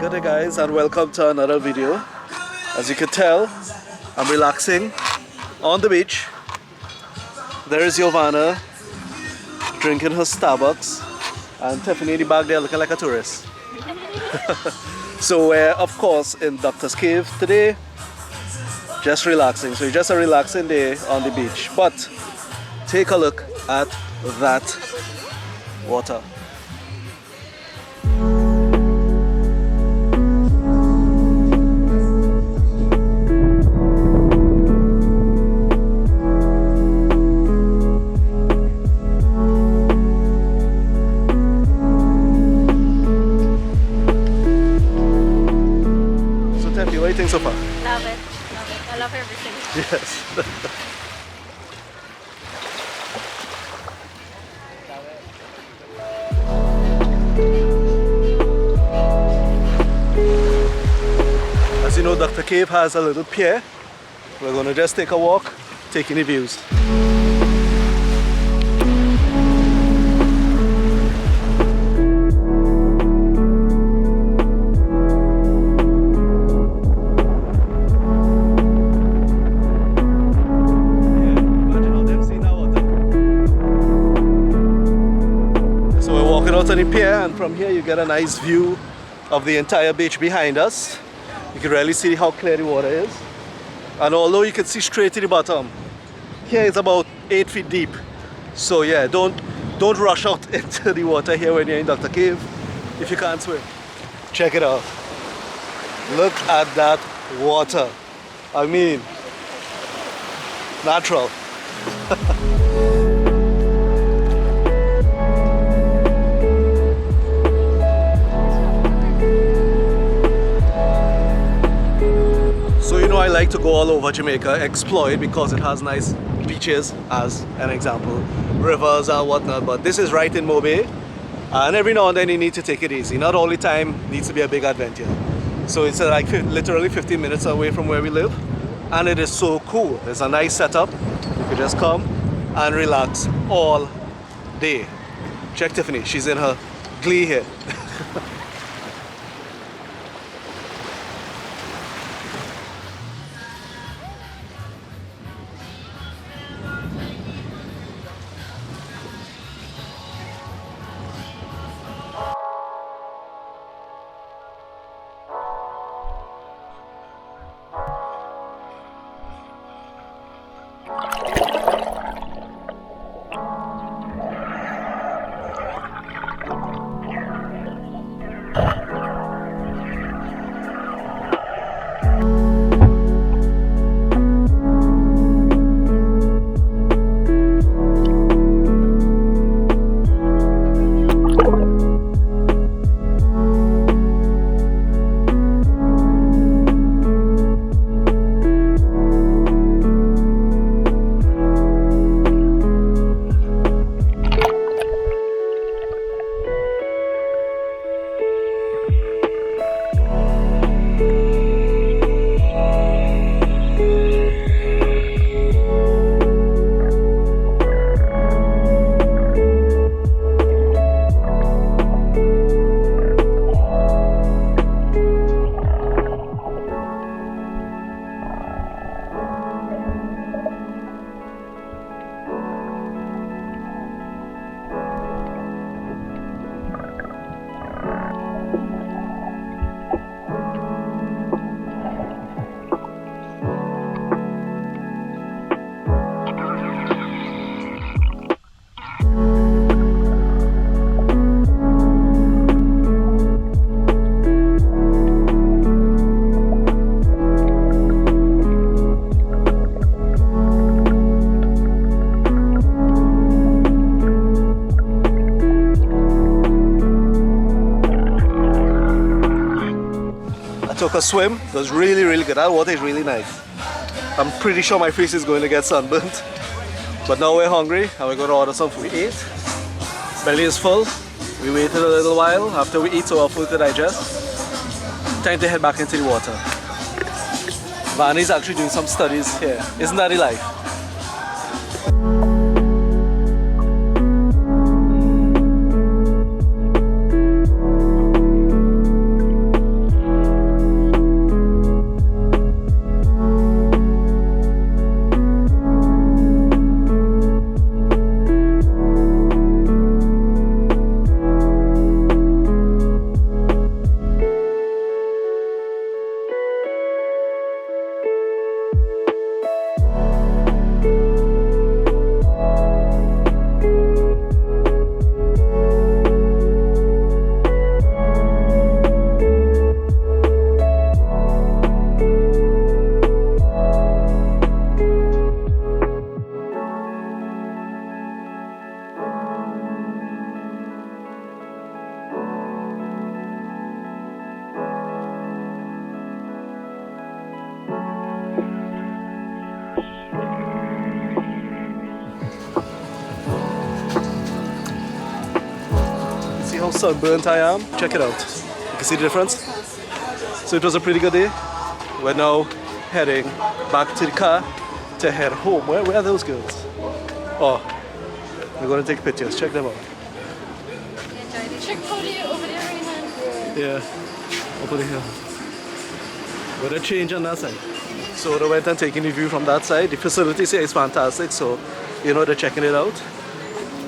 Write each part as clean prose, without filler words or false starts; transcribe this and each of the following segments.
Good day guys, and welcome to another video. As you can tell, I'm relaxing on the beach. There is Giovanna drinking her Starbucks, and Tiffany in the back there looking like a tourist. So we're of course in Doctor's Cave today, just relaxing. So it's just a relaxing day on the beach, but take a look at that water. What do you think so far? Love it. Love it. I love everything. Yes. As you know, Dr. Cave has a little pier. We're going to just take a walk, taking the views. Out on the pier, and from here you get a nice view of the entire beach behind us. You can really see how clear the water is, and although you can see straight to the bottom, here it's about 8 feet deep. So yeah, don't rush out into the water here when you're in Dr. Cave if you can't swim. Check it out. Look at that water. I mean, natural. I like to go all over Jamaica, explore it because it has nice beaches, as an example, rivers and whatnot, but this is right in Montego Bay, and every now and then you need to take it easy. Not all the time needs to be a big adventure. So it's like literally 15 minutes away from where we live, and it is so cool. It's a nice setup. You can just come and relax all day. Check Tiffany, she's in her glee here. Took a swim. It was really good. That water is really nice. I'm pretty sure my face is going to get sunburnt. But now we're hungry and we're going to order some food to eat. Belly is full. We waited a little while after we eat so our food to digest. Time to head back into the water. Vanny's actually doing some studies here. Isn't that the life? how sunburnt I am. Check it out. You can see the difference. So it was a pretty good day. We're now heading back to the car to head home. Where are those girls? Oh, we're going to take pictures. Check them out. Enjoy the trick pony over there, right hand. Yeah, over here. With a change on that side. So they went and taking the view from that side. The facilities here is fantastic, so you know they're checking it out.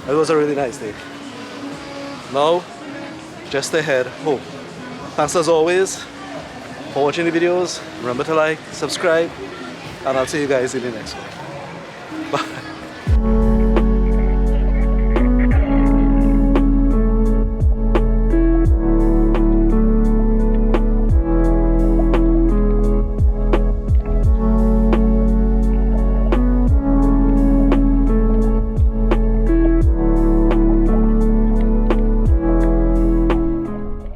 It was a really nice day. Now, just ahead home. Thanks as always for watching the videos. Remember to like, subscribe, and I'll see you guys in the next one. Bye.